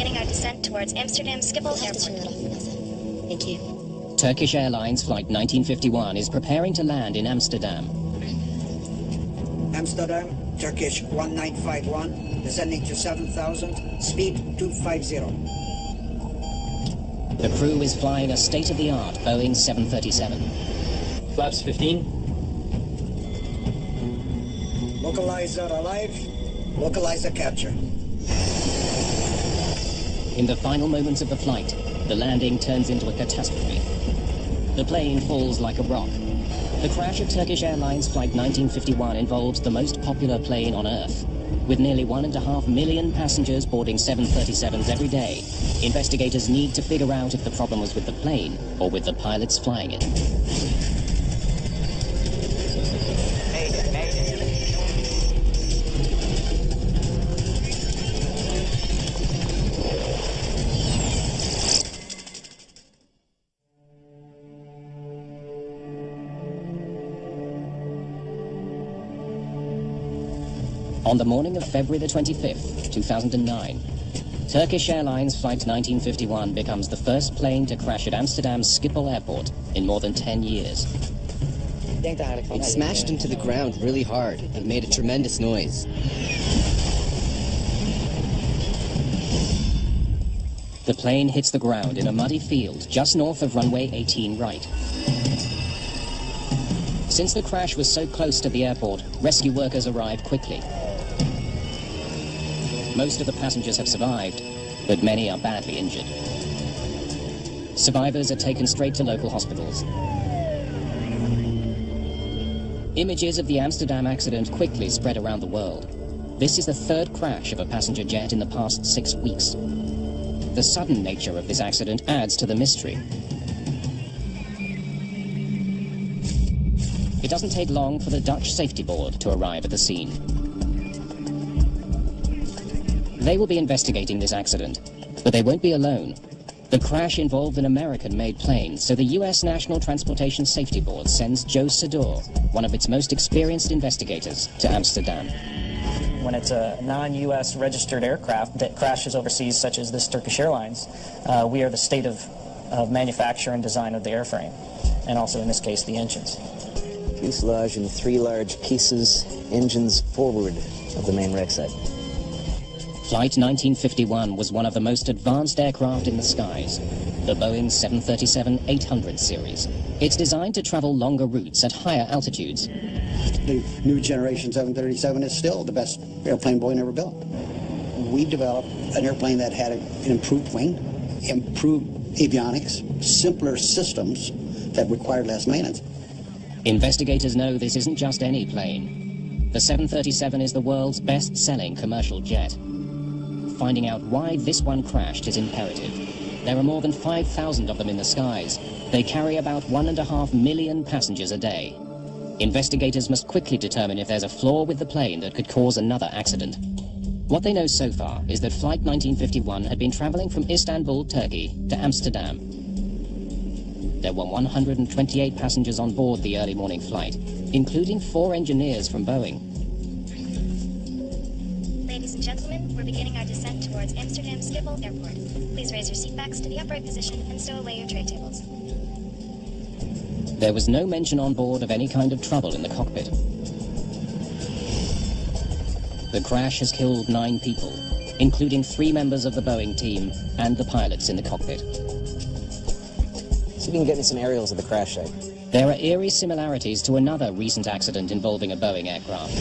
beginning our descent towards Amsterdam Schiphol Airport. Thank you. Turkish Airlines Flight 1951 is preparing to land in Amsterdam. Amsterdam, Turkish 1951, descending to 7,000, speed 250. The crew is flying a state-of-the-art Boeing 737. Flaps 15. Localizer alive, localizer capture. In the final moments of the flight, the landing turns into a catastrophe. The plane falls like a rock. The crash of Turkish Airlines Flight 1951 involves the most popular plane on Earth. With nearly 1.5 million passengers boarding 737s every day, investigators need to figure out if the problem was with the plane or with the pilots flying it. Mayday, Mayday. On the morning of February the 25th, 2009, Turkish Airlines Flight 1951 becomes the first plane to crash at Amsterdam's Schiphol Airport in more than 10 years. It smashed into the ground really hard. It made a tremendous noise. The plane hits the ground in a muddy field just north of runway 18 right. Since the crash was so close to the airport, rescue workers arrived quickly. Most of the passengers have survived, but many are badly injured. Survivors are taken straight to local hospitals. Images of the Amsterdam accident quickly spread around the world. This is the third crash of a passenger jet in the past 6 weeks. The sudden nature of this accident adds to the mystery. It doesn't take long for the Dutch safety board to arrive at the scene. They will be investigating this accident, but they won't be alone. The crash involved an American-made plane, so the U.S. National Transportation Safety Board sends Joe Sador, one of its most experienced investigators, to Amsterdam. When it's a non-U.S. registered aircraft that crashes overseas, such as this Turkish Airlines, we are the state of manufacture and design of the airframe, and also in this case the engines. Fuselage in 3 large pieces, engines forward of the main wreck site. Flight 1951 was one of the most advanced aircraft in the skies, the Boeing 737-800 series. It's designed to travel longer routes at higher altitudes. The new generation 737 is still the best airplane Boeing ever built. We developed an airplane that had an improved wing, improved avionics, simpler systems that required less maintenance. Investigators know this isn't just any plane. The 737 is the world's best-selling commercial jet. Finding out why this one crashed is imperative. There are more than 5,000 of them in the skies. They carry about 1.5 million passengers a day. Investigators must quickly determine if there's a flaw with the plane that could cause another accident. What they know so far is that Flight 1951 had been traveling from Istanbul, Turkey, to Amsterdam. There were 128 passengers on board the early morning flight, including 4 engineers from Boeing. Ladies and gentlemen, we're beginning our descent towards Amsterdam Schiphol Airport. Please raise your seatbacks to the upright position and stow away your tray tables. There was no mention on board of any kind of trouble in the cockpit. The crash has killed 9 people, including 3 members of the Boeing team and the pilots in the cockpit. See if you can get me some aerials of the crash site. There are eerie similarities to another recent accident involving a Boeing aircraft.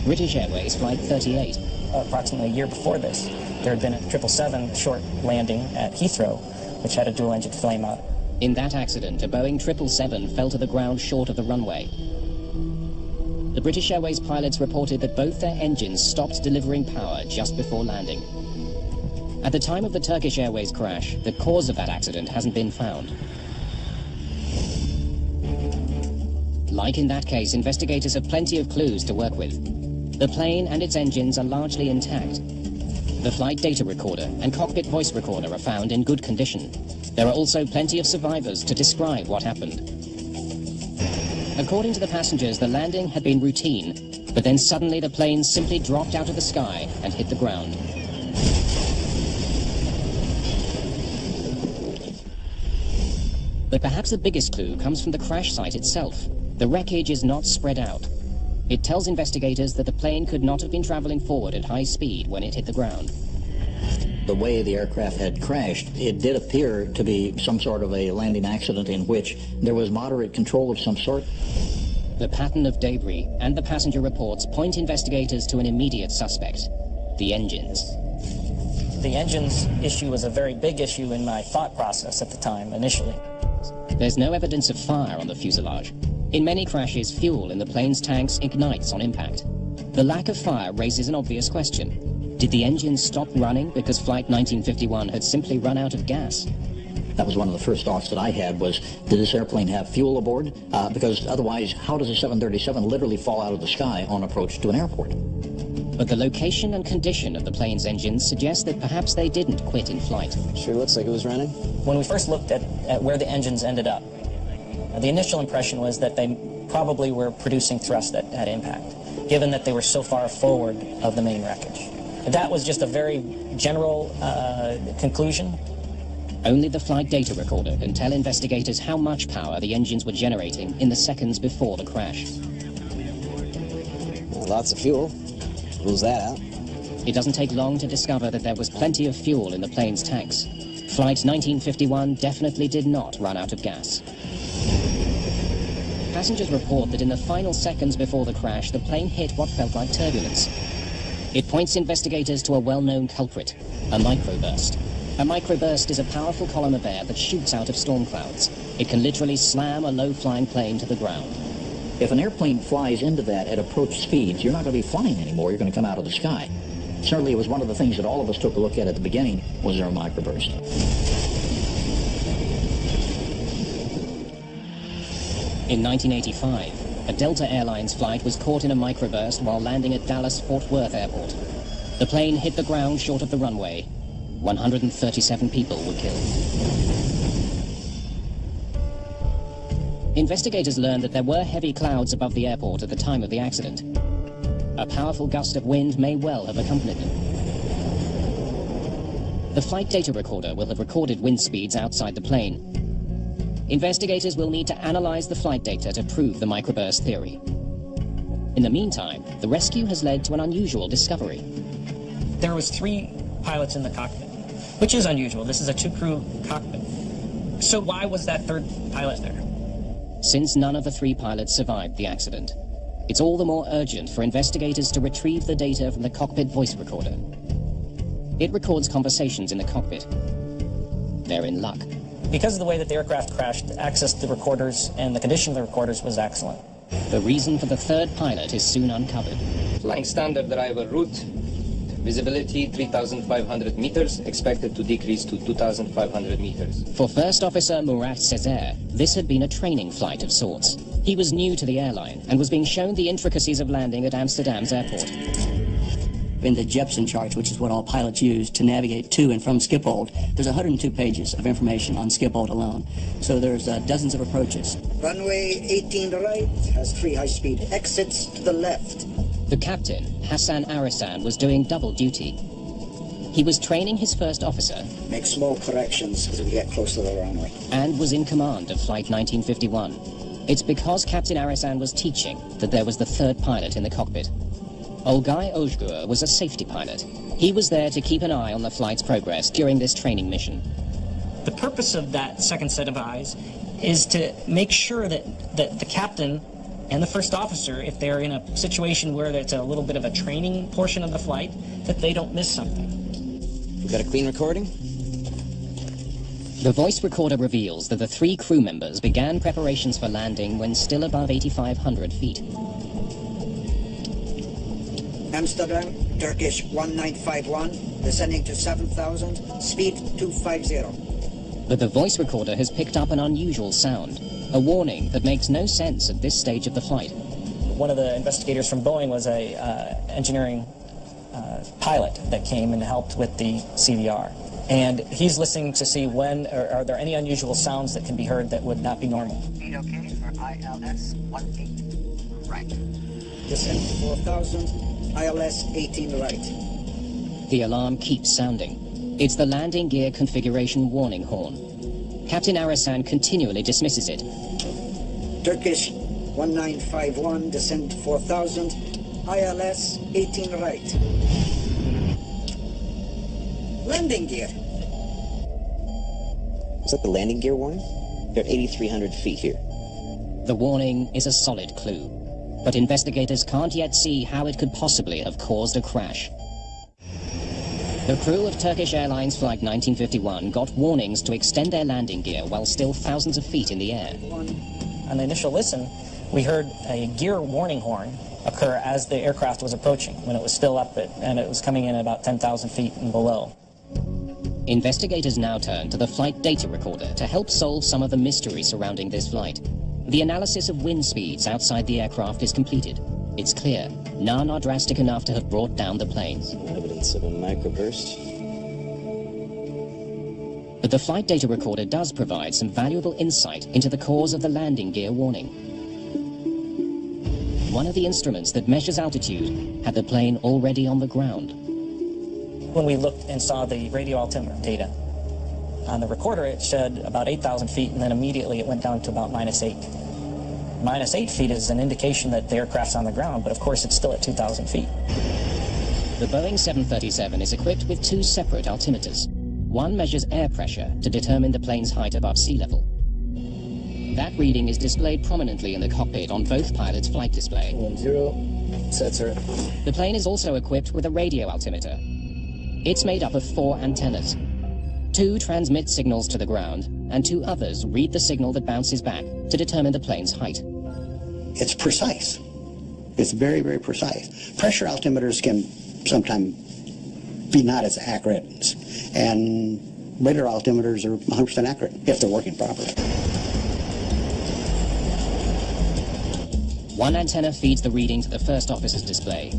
British Airways Flight 38. Approximately a year before this, there had been a 777 short landing at Heathrow, which had a dual-engine flameout. In that accident, a Boeing 777 fell to the ground short of the runway. The British Airways pilots reported that both their engines stopped delivering power just before landing. At the time of the Turkish Airways crash, the cause of that accident hasn't been found. Like in that case, investigators have plenty of clues to work with. The plane and its engines are largely intact. The flight data recorder and cockpit voice recorder are found in good condition. There are also plenty of survivors to describe what happened. According to the passengers, the landing had been routine, but then suddenly the plane simply dropped out of the sky and hit the ground. But perhaps the biggest clue comes from the crash site itself. The wreckage is not spread out. It tells investigators that the plane could not have been traveling forward at high speed when it hit the ground. The way the aircraft had crashed, it did appear to be some sort of a landing accident in which there was moderate control of some sort. The pattern of debris and the passenger reports point investigators to an immediate suspect: the engines. The engines issue was a very big issue in my thought process at the time, initially. There's no evidence of fire on the fuselage. In many crashes, fuel in the plane's tanks ignites on impact. The lack of fire raises an obvious question. Did the engines stop running because Flight 1951 had simply run out of gas? That was one of the first thoughts that I had was, did this airplane have fuel aboard? Because otherwise, how does a 737 literally fall out of the sky on approach to an airport? But the location and condition of the plane's engines suggest that perhaps they didn't quit in flight. Sure looks like it was running. When we first looked at where the engines ended up, the initial impression was that they probably were producing thrust at impact, given that they were so far forward of the main wreckage. That was just a very general conclusion. Only the flight data recorder can tell investigators how much power the engines were generating in the seconds before the crash. Well, lots of fuel. Rules that out. It doesn't take long to discover that there was plenty of fuel in the plane's tanks. Flight 1951 definitely did not run out of gas. Passengers report that in the final seconds before the crash, the plane hit what felt like turbulence. It points investigators to a well-known culprit, a microburst. A microburst is a powerful column of air that shoots out of storm clouds. It can literally slam a low-flying plane to the ground. If an airplane flies into that at approach speeds, you're not going to be flying anymore. You're going to come out of the sky. Certainly, it was one of the things that all of us took a look at the beginning, was there a microburst. In 1985, a Delta Airlines flight was caught in a microburst while landing at Dallas-Fort Worth Airport. The plane hit the ground short of the runway. 137 people were killed. Investigators learned that there were heavy clouds above the airport at the time of the accident. A powerful gust of wind may well have accompanied them. The flight data recorder will have recorded wind speeds outside the plane. Investigators will need to analyze the flight data to prove the microburst theory. In the meantime, the rescue has led to an unusual discovery. There was 3 pilots in the cockpit, which is unusual. This is a 2-crew cockpit. So why was that 3rd pilot there? Since none of the 3 pilots survived the accident, it's all the more urgent for investigators to retrieve the data from the cockpit voice recorder. It records conversations in the cockpit. They're in luck. Because of the way that the aircraft crashed, access to the recorders and the condition of the recorders was excellent. The reason for the 3rd pilot is soon uncovered. Flying standard arrival route. Visibility 3,500 meters, expected to decrease to 2,500 meters. For First Officer Murat Sezer, this had been a training flight of sorts. He was new to the airline and was being shown the intricacies of landing at Amsterdam's airport. In the Jepson charts, which is what all pilots use to navigate to and from Schiphol, there's 102 pages of information on Schiphol alone. So there's dozens of approaches. Runway 18 to right has 3 high-speed exits to the left. The captain, Hassan Arisan, was doing double duty. He was training his first officer. Make small corrections as we get close to the runway. And was in command of Flight 1951. It's because Captain Arisan was teaching that there was the 3rd pilot in the cockpit. Olgay Ojgur was a safety pilot. He was there to keep an eye on the flight's progress during this training mission. The purpose of that second set of eyes is to make sure that the captain and the first officer, if they're in a situation where there's a little bit of a training portion of the flight, that they don't miss something. We got a clean recording? The voice recorder reveals that the 3 crew members began preparations for landing when still above 8,500 feet. Amsterdam, Turkish 1951, descending to 7,000, speed 250. But the voice recorder has picked up an unusual sound, a warning that makes no sense at this stage of the flight. One of the investigators from Boeing was a engineering pilot that came and helped with the CVR. And he's listening to see when, or are there any unusual sounds that can be heard that would not be normal. Speed okay for ILS 18 right. Descend to 4,000. ILS 18 right. The alarm keeps sounding. It's the landing gear configuration warning horn. Captain Arasan continually dismisses it. Turkish 1951, descent 4000, ILS 18 right. Landing gear. Is that the landing gear warning? They're at 8,300 feet here. The warning is a solid clue, but investigators can't yet see how it could possibly have caused a crash. The crew of Turkish Airlines Flight 1951 got warnings to extend their landing gear while still thousands of feet in the air. On the initial listen, we heard a gear warning horn occur as the aircraft was approaching, when it was still up and it was coming in at about 10,000 feet and below. Investigators now turn to the flight data recorder to help solve some of the mystery surrounding this flight. The analysis of wind speeds outside the aircraft is completed. It's clear none are drastic enough to have brought down the planes. Evidence of a microburst. But the flight data recorder does provide some valuable insight into the cause of the landing gear warning. One of the instruments that measures altitude had the plane already on the ground. When we looked and saw the radio altimeter data, on the recorder it showed about 8,000 feet, and then immediately it went down to about -8. -8 feet is an indication that the aircraft's on the ground, but of course it's still at 2,000 feet. The Boeing 737 is equipped with two separate altimeters. One measures air pressure to determine the plane's height above sea level. That reading is displayed prominently in the cockpit on both pilots' flight display. 10, set, sir. The plane is also equipped with a radio altimeter. It's made up of 4 antennas. 2 transmit signals to the ground, and 2 others read the signal that bounces back to determine the plane's height. It's precise. It's very, very precise. Pressure altimeters can sometimes be not as accurate, and radar altimeters are 100% accurate if they're working properly. One antenna feeds the reading to the first officer's display.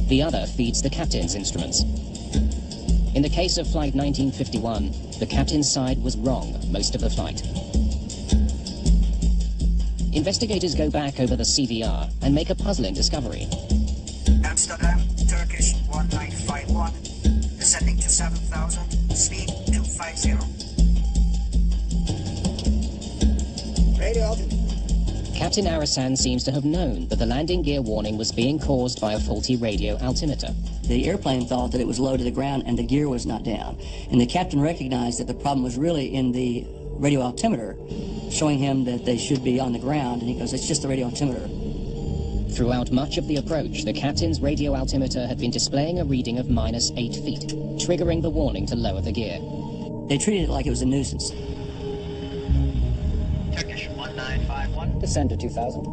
The other feeds the captain's instruments. In the case of Flight 1951, the captain's side was wrong most of the flight. Investigators go back over the CVR and make a puzzling discovery. Amsterdam, Turkish 1951, descending to 7,000, speed 250. Radio altimeter. Captain Arasan seems to have known that the landing gear warning was being caused by a faulty radio altimeter. The airplane thought that it was low to the ground and the gear was not down. And the captain recognized that the problem was really in the radio altimeter, showing him that they should be on the ground, and he goes, it's just the radio altimeter. Throughout much of the approach, the captain's radio altimeter had been displaying a reading of -8 feet, triggering the warning to lower the gear. They treated it like it was a nuisance. Turkish 1951. Descend to 2,000.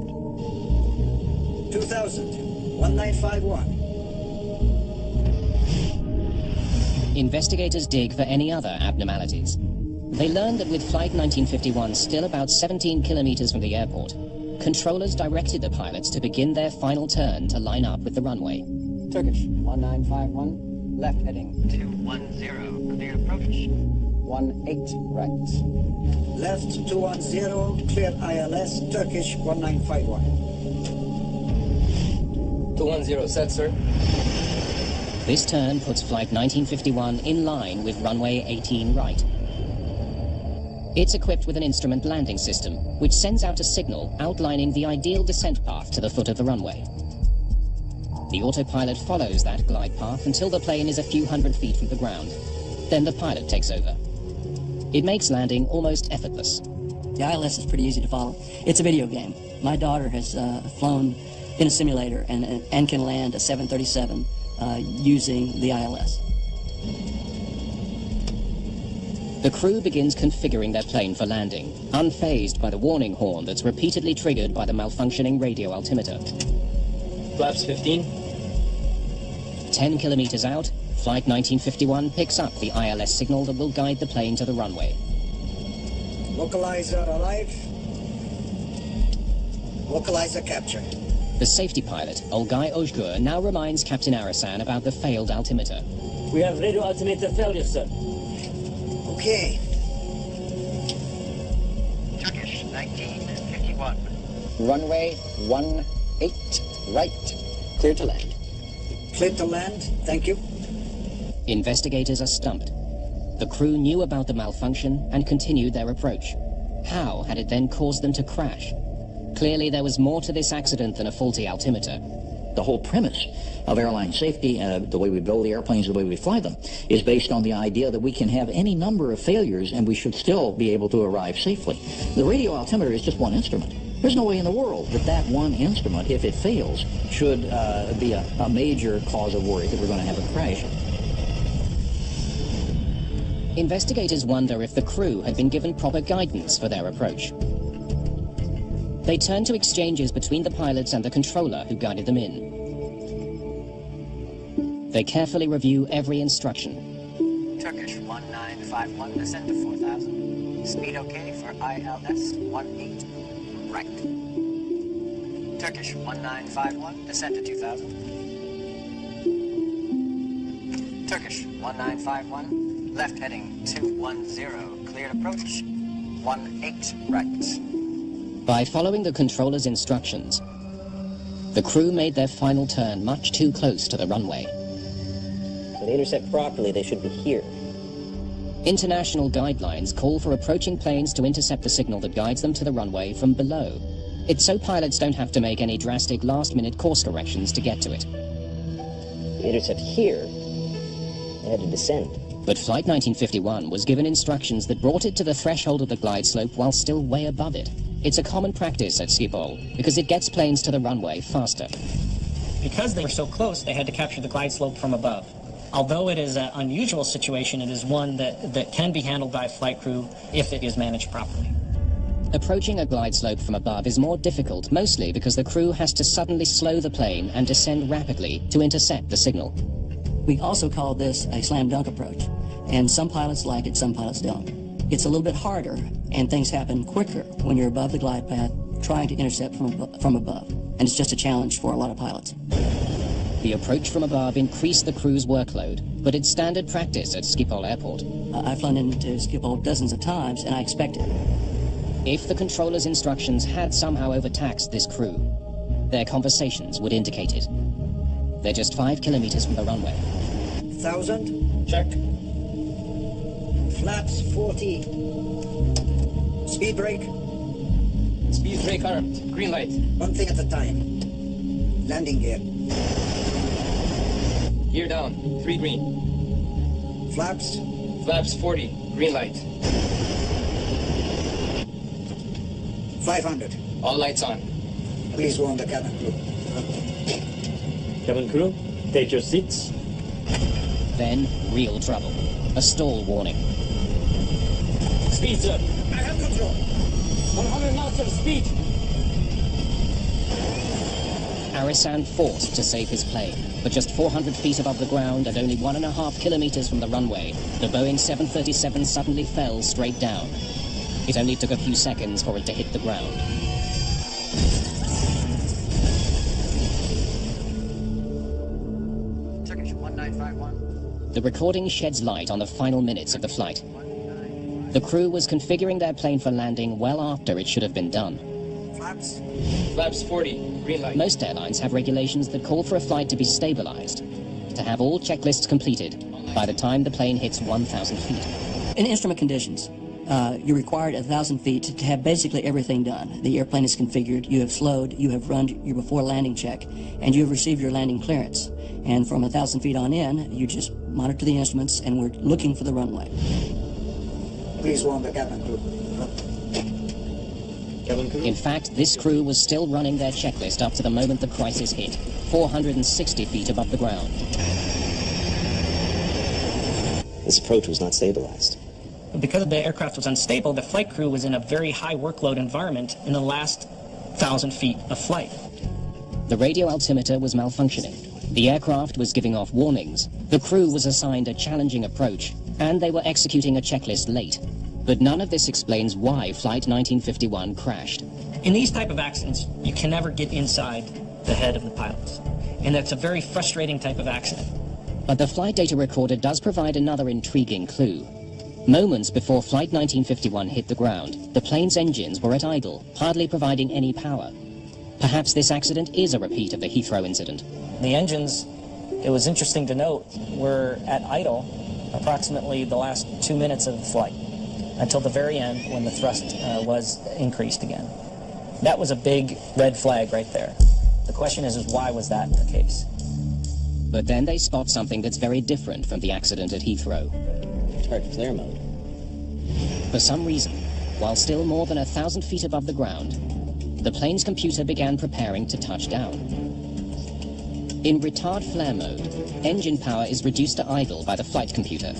2,000, 1951. Investigators dig for any other abnormalities. They learned that with Flight 1951 still about 17 kilometers from the airport, controllers directed the pilots to begin their final turn to line up with the runway. Turkish 1951, left heading. 210, clear approach. 18 right. Left 210, clear ILS, Turkish 1951. 210, set, sir. This turn puts Flight 1951 in line with runway 18 right. It's equipped with an instrument landing system, which sends out a signal outlining the ideal descent path to the foot of the runway. The autopilot follows that glide path until the plane is a few hundred feet from the ground. Then the pilot takes over. It makes landing almost effortless. The ILS is pretty easy to follow. It's a video game. My daughter has flown in a simulator and can land a 737 using the ILS. The crew begins configuring their plane for landing, unfazed by the warning horn that's repeatedly triggered by the malfunctioning radio altimeter. Flaps 15. 10 kilometers out, Flight 1951 picks up the ILS signal that will guide the plane to the runway. Localizer alive. Localizer captured. The safety pilot, Olgay Ojgur, now reminds Captain Arasan about the failed altimeter. We have radio altimeter failure, sir. Okay. Turkish 1951. Runway 18 right. Clear to land. Clear to land, thank you. Investigators are stumped. the crew knew about the malfunction and continued their approach. How had it then caused them to crash? Clearly, there was more to this accident than a faulty altimeter. The whole premise of airline safety, the way we build the airplanes, the way we fly them, is based on the idea that we can have any number of failures and we should still be able to arrive safely. The radio altimeter is just one instrument. There's no way in the world that that one instrument, if it fails, should be a major cause of worry that we're going to have a crash. Investigators wonder if the crew had been given proper guidance for their approach. They turn to exchanges between the pilots and the controller who guided them in. They carefully review every instruction. Turkish 1951, descend to 4,000. Speed okay for ILS 18, right. Turkish 1951, descend to 2,000. Turkish 1951, left heading 210, cleared approach 18, right. By following the controller's instructions, the crew made their final turn much too close to the runway. So to intercept properly, they should be here. International guidelines call for approaching planes to intercept the signal that guides them to the runway from below. It's so pilots don't have to make any drastic last-minute course corrections to get to it. To intercept here, they had to descend. But Flight 1951 was given instructions that brought it to the threshold of the glide slope while still way above it. It's a common practice at Schiphol because it gets planes to the runway faster. Because they were so close, they had to capture the glide slope from above. Although it is an unusual situation, it is one that can be handled by a flight crew if it is managed properly. Approaching a glide slope from above is more difficult, mostly because the crew has to suddenly slow the plane and descend rapidly to intercept the signal. We also call this a slam dunk approach, and some pilots like it, some pilots don't. It's a little bit harder, and things happen quicker when you're above the glide path trying to intercept from above, and it's just a challenge for a lot of pilots. The approach from above increased the crew's workload, but it's standard practice at Schiphol Airport. I've flown into Schiphol dozens of times, and I expect it. If the controller's instructions had somehow overtaxed this crew, their conversations would indicate it. They're just 5 kilometers from the runway. 1,000. Check. Flaps 40. Speed brake. Speed brake armed. Green light. One thing at a time. Landing gear. Gear down. 3 green. Flaps. Flaps 40. Green light. 500. All lights on. Please warn the cabin crew. Cabin crew, take your seats. Then, real trouble. A stall warning. Speed, sir. I have control. 100 knots of speed. Arisan fought to save his plane, but just 400 feet above the ground and only 1.5 kilometers from the runway, the Boeing 737 suddenly fell straight down. It only took a few seconds for it to hit the ground. Turkish 1951. The recording sheds light on the final minutes of the flight. The crew was configuring their plane for landing well after it should have been done. Flaps. Flaps 40. Green light. Most airlines have regulations that call for a flight to be stabilized, to have all checklists completed by the time the plane hits 1,000 feet. In instrument conditions, you're required 1,000 feet to have basically everything done. The airplane is configured, you have slowed, you have run your before landing check, and you have received your landing clearance. And from 1,000 feet on in, you just monitor the instruments, and we're looking for the runway. Please warn the cabin crew. Cabin crew. In fact, this crew was still running their checklist up to the moment the crisis hit, 460 feet above the ground. This approach was not stabilized. Because the aircraft was unstable, the flight crew was in a very high workload environment in the last 1,000 feet of flight. The radio altimeter was malfunctioning. The aircraft was giving off warnings. The crew was assigned a challenging approach, and they were executing a checklist late. But none of this explains why Flight 1951 crashed. In these type of accidents, you can never get inside the head of the pilots. And that's a very frustrating type of accident. But the flight data recorder does provide another intriguing clue. Moments before Flight 1951 hit the ground, the plane's engines were at idle, hardly providing any power. Perhaps this accident is a repeat of the Heathrow incident. The engines, it was interesting to note, were at idle approximately the last 2 minutes of the flight, until the very end when the thrust was increased again. That was a big red flag right there. The question is why was that the case? But then they spot something that's very different from the accident at Heathrow. Hard flare mode. For some reason, while still more than 1,000 feet above the ground, the plane's computer began preparing to touch down. In retard flare mode, engine power is reduced to idle by the flight computer,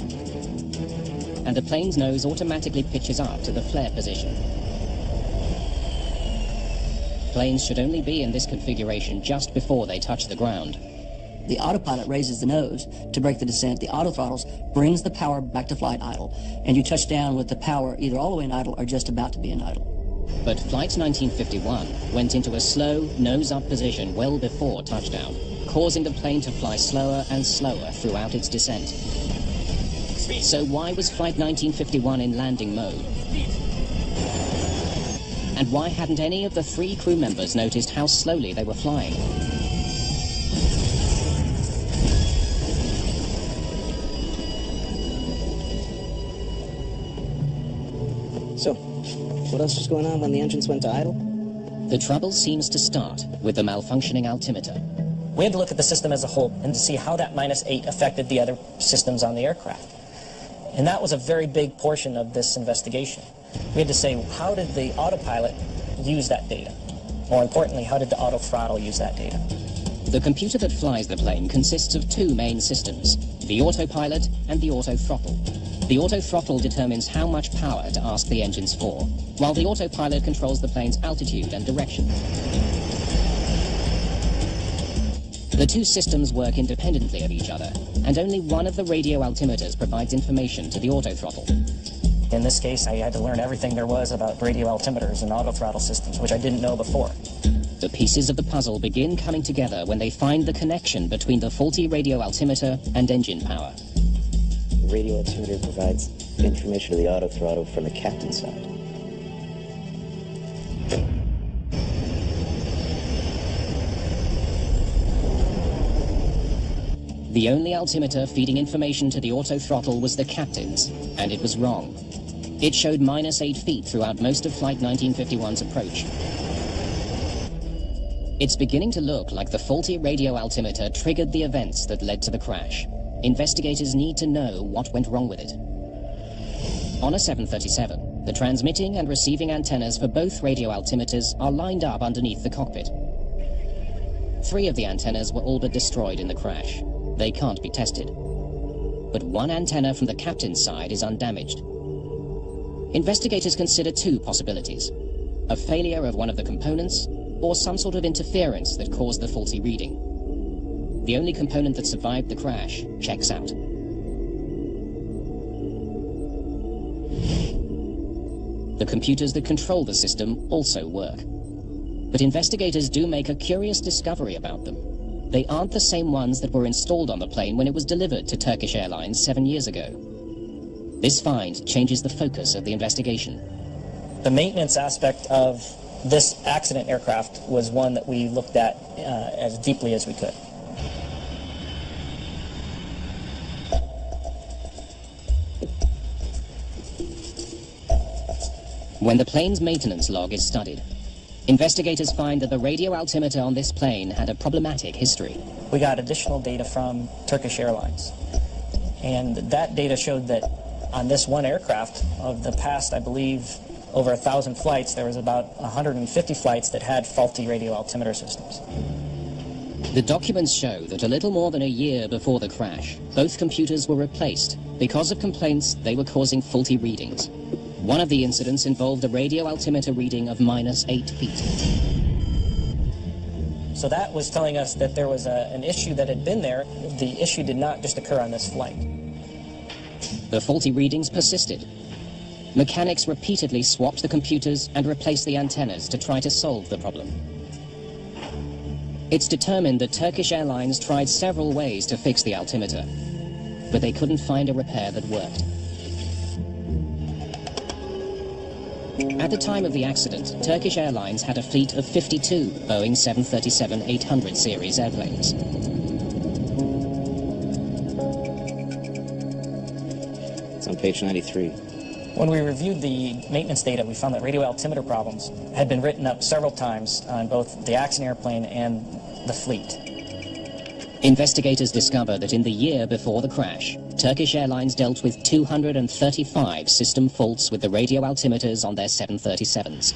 and the plane's nose automatically pitches up to the flare position. Planes should only be in this configuration just before they touch the ground. The autopilot raises the nose to break the descent. The auto throttles brings the power back to flight idle, and you touch down with the power either all the way in idle or just about to be in idle. But Flight 1951 went into a slow, nose-up position well before touchdown, causing the plane to fly slower and slower throughout its descent. So why was Flight 1951 in landing mode? And why hadn't any of the 3 crew members noticed how slowly they were flying? So, what else was going on when the engines went to idle? The trouble seems to start with the malfunctioning altimeter. We had to look at the system as a whole and to see how that -8 affected the other systems on the aircraft. And that was a very big portion of this investigation. We had to say, how did the autopilot use that data? More importantly, how did the auto throttle use that data? The computer that flies the plane consists of 2 main systems, the autopilot and the auto throttle. The auto throttle determines how much power to ask the engines for, while the autopilot controls the plane's altitude and direction. The 2 systems work independently of each other, and only one of the radio altimeters provides information to the auto throttle. In this case, I had to learn everything there was about radio altimeters and auto throttle systems, which I didn't know before. The pieces of the puzzle begin coming together when they find the connection between the faulty radio altimeter and engine power. The radio altimeter provides information to the auto throttle from the captain's side. The only altimeter feeding information to the auto throttle was the captain's, and it was wrong. It showed -8 feet throughout most of Flight 1951's approach. It's beginning to look like the faulty radio altimeter triggered the events that led to the crash. Investigators need to know what went wrong with it. On a 737, the transmitting and receiving antennas for both radio altimeters are lined up underneath the cockpit. 3 of the antennas were all but destroyed in the crash. They can't be tested. But one antenna from the captain's side is undamaged. Investigators consider 2 possibilities: a failure of one of the components, or some sort of interference that caused the faulty reading. The only component that survived the crash checks out. The computers that control the system also work. But investigators do make a curious discovery about them. They aren't the same ones that were installed on the plane when it was delivered to Turkish Airlines 7 years ago. This find changes the focus of the investigation. The maintenance aspect of this accident aircraft was one that we looked at as deeply as we could. When the plane's maintenance log is studied, investigators find that the radio altimeter on this plane had a problematic history. We got additional data from Turkish Airlines, and that data showed that on this one aircraft, of the past, I believe, over 1,000 flights, there was about 150 flights that had faulty radio altimeter systems. The documents show that a little more than a year before the crash, both computers were replaced because of complaints they were causing faulty readings. One of the incidents involved a radio altimeter reading of -8 feet. So that was telling us that there was an issue that had been there. The issue did not just occur on this flight. The faulty readings persisted. Mechanics repeatedly swapped the computers and replaced the antennas to try to solve the problem. It's determined that Turkish Airlines tried several ways to fix the altimeter, but they couldn't find a repair that worked. At the time of the accident, Turkish Airlines had a fleet of 52 Boeing 737-800 series airplanes. on page 93. When we reviewed the maintenance data, we found that radio altimeter problems had been written up several times on both the accident airplane and the fleet. Investigators discover that in the year before the crash, Turkish Airlines dealt with 235 system faults with the radio altimeters on their 737s.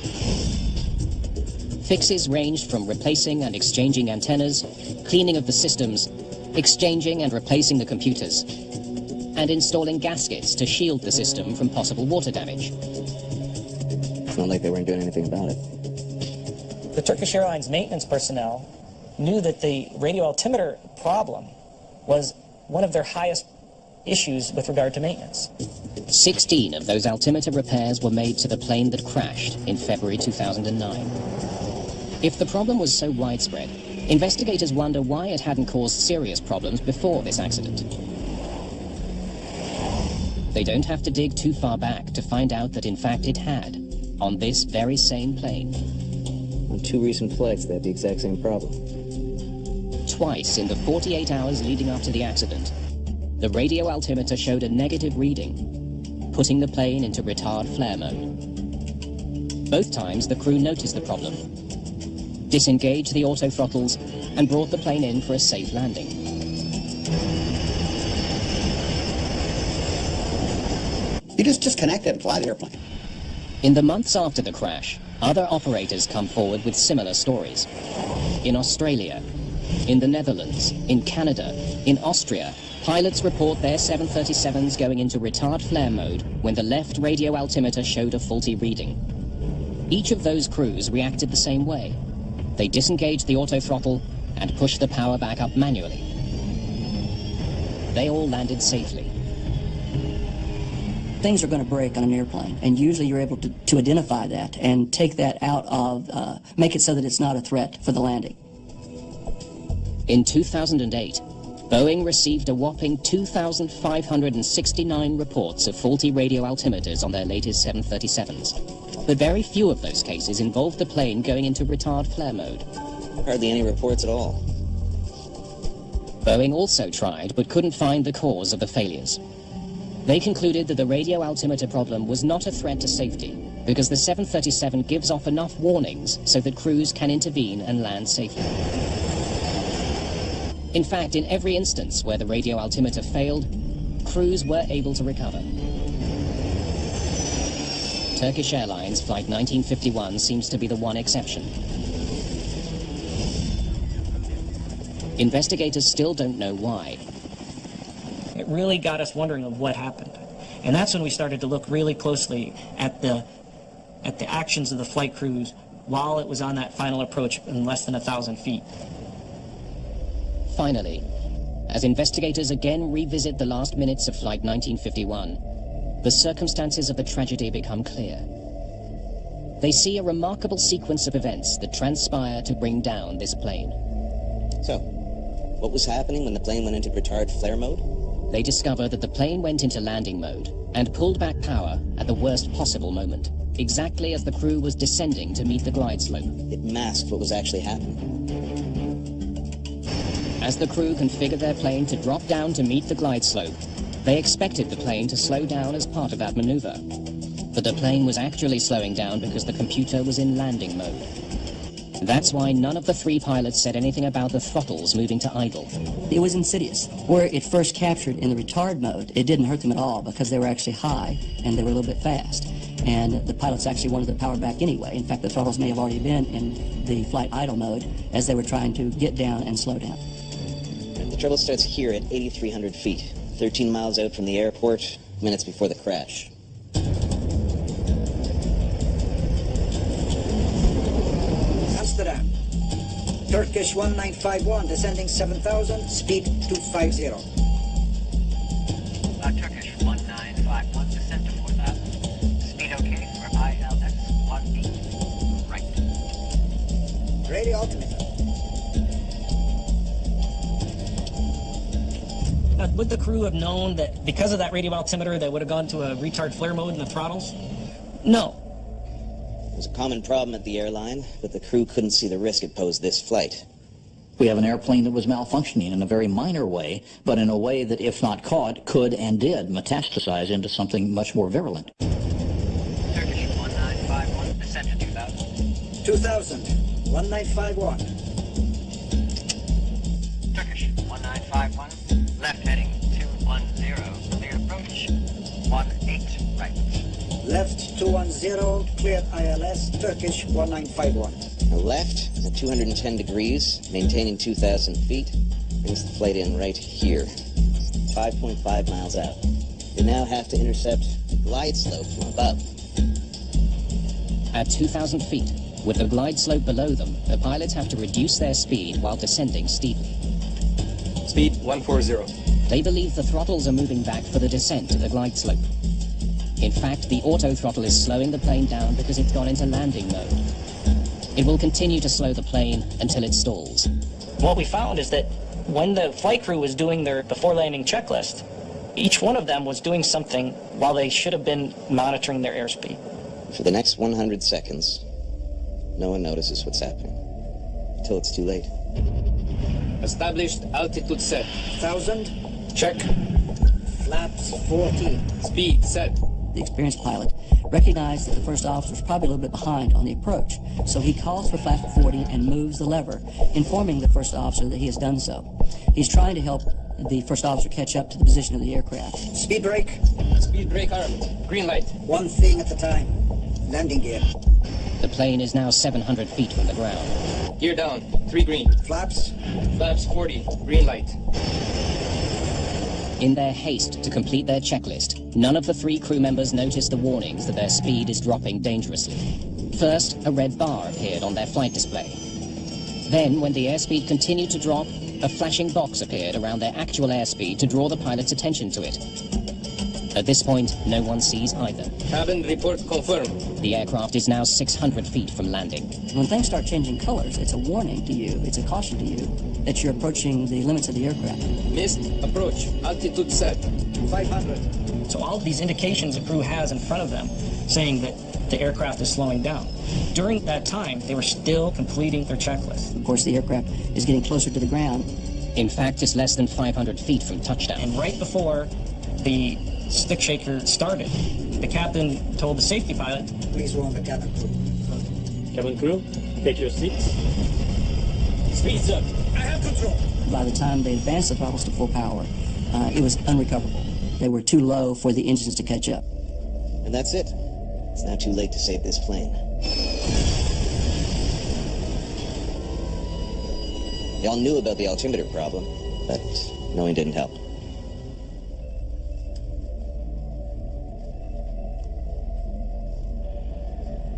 Fixes ranged from replacing and exchanging antennas, cleaning of the systems, exchanging and replacing the computers, and installing gaskets to shield the system from possible water damage. It's not like they weren't doing anything about it. The Turkish Airlines maintenance personnel knew that the radio altimeter problem was one of their highest issues with regard to maintenance. 16 of those altimeter repairs were made to the plane that crashed in February 2009. If the problem was so widespread, investigators wonder why it hadn't caused serious problems before this accident. They don't have to dig too far back to find out that in fact it had, on this very same plane. On 2 recent flights, they had the exact same problem. Twice in the 48 hours leading up to the accident, the radio altimeter showed a negative reading, putting the plane into retard flare mode. Both times the crew noticed the problem, disengaged the auto throttles, and brought the plane in for a safe landing. You just disconnect it and fly the airplane. In the months after the crash, other operators come forward with similar stories. In Australia, in the Netherlands, in Canada, in Austria, pilots report their 737s going into retard flare mode when the left radio altimeter showed a faulty reading. Each of those crews reacted the same way. They disengaged the auto throttle and pushed the power back up manually. They all landed safely. Things are going to break on an airplane, and usually you're able to identify that and take that out of, make it so that it's not a threat for the landing. In 2008, Boeing received a whopping 2,569 reports of faulty radio altimeters on their latest 737s. But very few of those cases involved the plane going into retard flare mode. Hardly any reports at all. Boeing also tried, but couldn't find the cause of the failures. They concluded that the radio altimeter problem was not a threat to safety, because the 737 gives off enough warnings so that crews can intervene and land safely. In fact, in every instance where the radio altimeter failed, crews were able to recover. Turkish Airlines Flight 1951 seems to be the one exception. Investigators still don't know why. It really got us wondering of what happened. And that's when we started to look really closely at the actions of the flight crews while it was on that final approach in less than 1,000 feet. Finally, as investigators again revisit the last minutes of Flight 1951, the circumstances of the tragedy become clear. They see a remarkable sequence of events that transpire to bring down this plane. So, what was happening when the plane went into retard flare mode? They discover that the plane went into landing mode and pulled back power at the worst possible moment, exactly as the crew was descending to meet the glide slope. It masked what was actually happening. As the crew configured their plane to drop down to meet the glide slope, they expected the plane to slow down as part of that maneuver. But the plane was actually slowing down because the computer was in landing mode. That's why none of the 3 pilots said anything about the throttles moving to idle. It was insidious. Where it first captured in the retard mode, it didn't hurt them at all because they were actually high and they were a little bit fast. And the pilots actually wanted the power back anyway. In fact, the throttles may have already been in the flight idle mode as they were trying to get down and slow down. The trouble starts here at 8,300 feet, 13 miles out from the airport, minutes before the crash. Amsterdam. Turkish 1951, descending 7,000, speed 250. Turkish 1951, descent to 4,000. Speed okay for ILS 18. Right. Radio altimeter. Would the crew have known that because of that radio altimeter they would have gone to a retard flare mode in the throttles? No. It was a common problem at the airline, but the crew couldn't see the risk it posed this flight. We have an airplane that was malfunctioning in a very minor way, but in a way that, if not caught, could and did metastasize into something much more virulent. Turkish 1951, descent to 2000. 2000, 1951. Turkish 1951, left heading 210, clear approach 18 right. Left 210, cleared ILS, Turkish 1951. Now left at 210 degrees, maintaining 2,000 feet, brings the flight in right here, 5.5 miles out. They now have to intercept the glide slope from above. At 2,000 feet, with the glide slope below them, the pilots have to reduce their speed while descending steeply. Speed 140. They believe the throttles are moving back for the descent to the glide slope. In fact, the auto throttle is slowing the plane down because it's gone into landing mode. It will continue to slow the plane until it stalls. What we found is that when the flight crew was doing their before landing checklist, each one of them was doing something while they should have been monitoring their airspeed. For the next 100 seconds, no one notices what's happening, until it's too late. Established altitude set. 1000. Check. Flaps 14. Speed set. The experienced pilot recognized that the first officer was probably a little bit behind on the approach, so he calls for flap 40 and moves the lever, informing the first officer that he has done so. He's trying to help the first officer catch up to the position of the aircraft. Speed brake. Speed brake armed. Green light. One thing at a time. Landing gear. The plane is now 700 feet from the ground. Gear down. 3 green. Flaps. Flaps 40. Green light. In their haste to complete their checklist, none of the 3 crew members noticed the warnings that their speed is dropping dangerously. First, a red bar appeared on their flight display. Then, when the airspeed continued to drop, a flashing box appeared around their actual airspeed to draw the pilot's attention to it. At this point, no one sees either. Cabin report confirmed. The aircraft is now 600 feet from landing. When things start changing colors, it's a warning to you, it's a caution to you that you're approaching the limits of the aircraft. Missed approach. Altitude set. 500. So all of these indications the crew has in front of them saying that the aircraft is slowing down. During that time, they were still completing their checklist. Of course, the aircraft is getting closer to the ground. In fact, it's less than 500 feet from touchdown. And right before the stick shaker started, the captain told the safety pilot, Please warn the cabin crew. Cabin crew, take your seats. Speed's up. I have control. By the time they advanced the throttles to full power, it was unrecoverable. They were too low for the engines to catch up. And that's it. It's now too late to save this plane. They all knew about the altimeter problem, but knowing didn't help.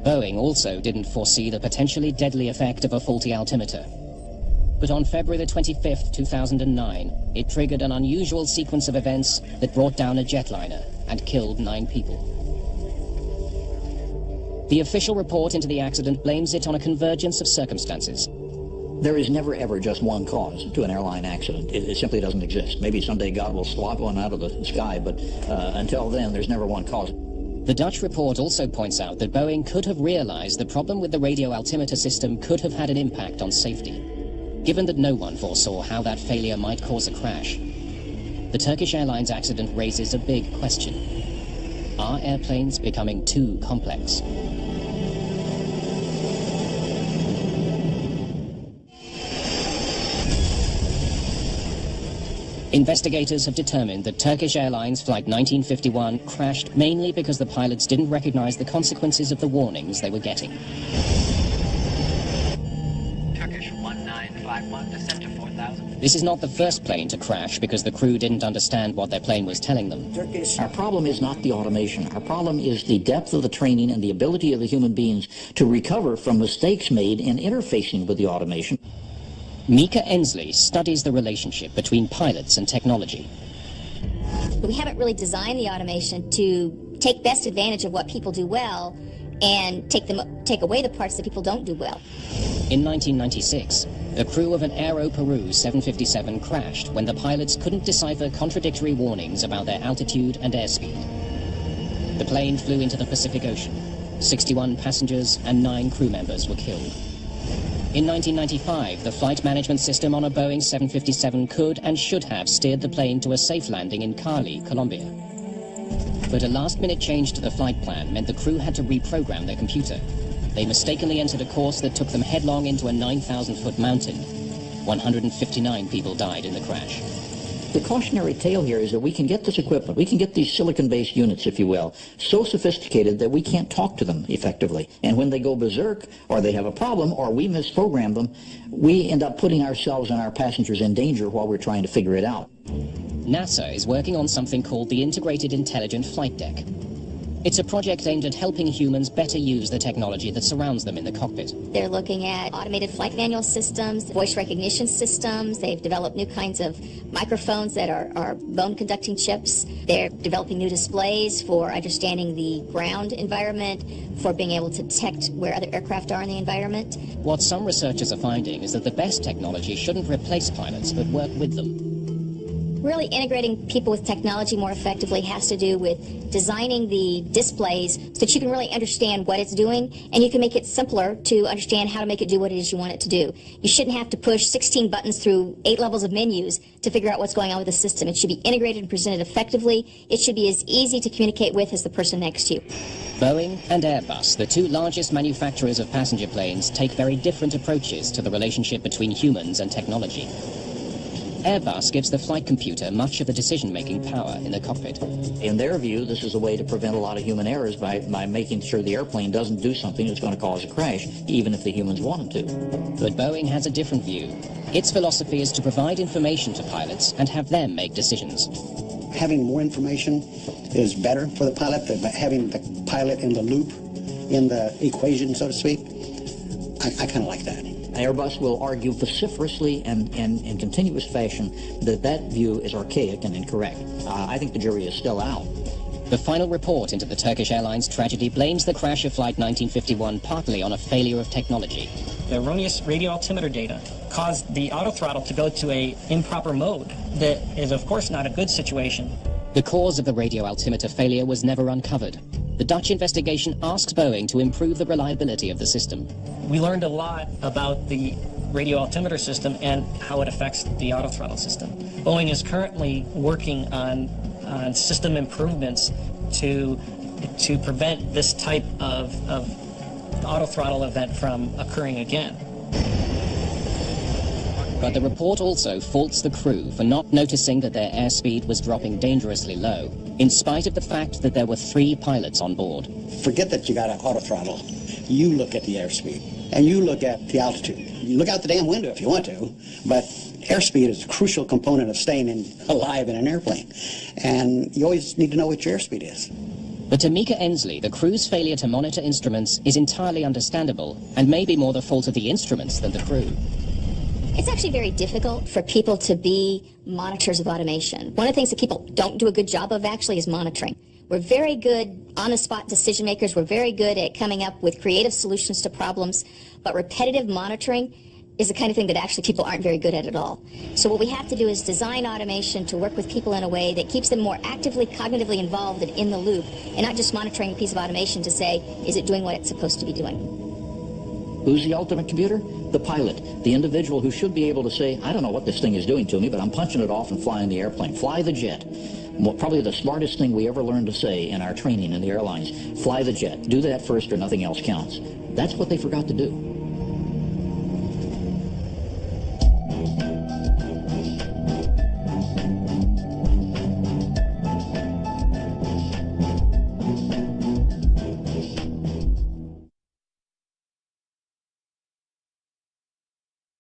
Boeing also didn't foresee the potentially deadly effect of a faulty altimeter. But on February the 25th, 2009, it triggered an unusual sequence of events that brought down a jetliner and killed 9 people. The official report into the accident blames it on a convergence of circumstances. There is never, ever just one cause to an airline accident. It simply doesn't exist. Maybe someday God will slop one out of the sky, but until then, there's never one cause. The Dutch report also points out that Boeing could have realized the problem with the radio altimeter system could have had an impact on safety. Given that no one foresaw how that failure might cause a crash, the Turkish Airlines accident raises a big question. Are airplanes becoming too complex? Investigators have determined that Turkish Airlines Flight 1951 crashed mainly because the pilots didn't recognize the consequences of the warnings they were getting. Turkish 1951, descent to 4000. This is not the first plane to crash because the crew didn't understand what their plane was telling them. Turkish. Our problem is not the automation. Our problem is the depth of the training and the ability of the human beings to recover from mistakes made in interfacing with the automation. Mika Ensley studies the relationship between pilots and technology. We haven't really designed the automation to take best advantage of what people do well and take away the parts that people don't do well. In 1996, the crew of an Aero Peru 757 crashed when the pilots couldn't decipher contradictory warnings about their altitude and airspeed. The plane flew into the Pacific Ocean. 61 passengers and 9 crew members were killed. In 1995, the flight management system on a Boeing 757 could and should have steered the plane to a safe landing in Cali, Colombia. But a last-minute change to the flight plan meant the crew had to reprogram their computer. They mistakenly entered a course that took them headlong into a 9,000-foot mountain. 159 people died in the crash. The cautionary tale here is that we can get this equipment, we can get these silicon-based units, if you will, so sophisticated that we can't talk to them effectively. And when they go berserk, or they have a problem, or we misprogram them, we end up putting ourselves and our passengers in danger while we're trying to figure it out. NASA is working on something called the Integrated Intelligent Flight Deck. It's a project aimed at helping humans better use the technology that surrounds them in the cockpit. They're looking at automated flight manual systems, voice recognition systems. They've developed new kinds of microphones that are bone-conducting chips. They're developing new displays for understanding the ground environment, for being able to detect where other aircraft are in the environment. What some researchers are finding is that the best technology shouldn't replace pilots, but work with them. Really integrating people with technology more effectively has to do with designing the displays so that you can really understand what it's doing, and you can make it simpler to understand how to make it do what it is you want it to do. You shouldn't have to push 16 buttons through 8 levels of menus to figure out what's going on with the system. It should be integrated and presented effectively. It should be as easy to communicate with as the person next to you. Boeing and Airbus, the two largest manufacturers of passenger planes, take very different approaches to the relationship between humans and technology. Airbus gives the flight computer much of the decision-making power in the cockpit. In their view, this is a way to prevent a lot of human errors by making sure the airplane doesn't do something that's going to cause a crash, even if the humans want them to. But Boeing has a different view. Its philosophy is to provide information to pilots and have them make decisions. Having more information is better for the pilot than having the pilot in the loop, in the equation, so to speak. I kind of like that. Airbus will argue vociferously and in continuous fashion that view is archaic and incorrect. I think the jury is still out. The final report into the Turkish Airlines tragedy blames the crash of Flight 1951 partly on a failure of technology. The erroneous radio altimeter data caused the autothrottle to go to an improper mode that is, of course, not a good situation. The cause of the radio altimeter failure was never uncovered. The Dutch investigation asks Boeing to improve the reliability of the system. We learned a lot about the radio altimeter system and how it affects the autothrottle system. Boeing is currently working on system improvements to prevent this type of autothrottle event from occurring again. But the report also faults the crew for not noticing that their airspeed was dropping dangerously low, in spite of the fact that there were 3 pilots on board. Forget that you got an autothrottle. You look at the airspeed, and you look at the altitude. You look out the damn window if you want to, but airspeed is a crucial component of staying alive in an airplane. And you always need to know what your airspeed is. But to Mika Ensley, the crew's failure to monitor instruments is entirely understandable, and may be more the fault of the instruments than the crew. It's actually very difficult for people to be monitors of automation. One of the things that people don't do a good job of actually is monitoring. We're very good on-the-spot decision makers. We're very good at coming up with creative solutions to problems, but repetitive monitoring is the kind of thing that actually people aren't very good at all. So what we have to do is design automation to work with people in a way that keeps them more actively, cognitively involved and in the loop, and not just monitoring a piece of automation to say, is it doing what it's supposed to be doing? Who's the ultimate computer? The pilot, the individual who should be able to say, I don't know what this thing is doing to me, but I'm punching it off and flying the airplane. Fly the jet. Probably the smartest thing we ever learned to say in our training in the airlines. Fly the jet. Do that first or nothing else counts. That's what they forgot to do.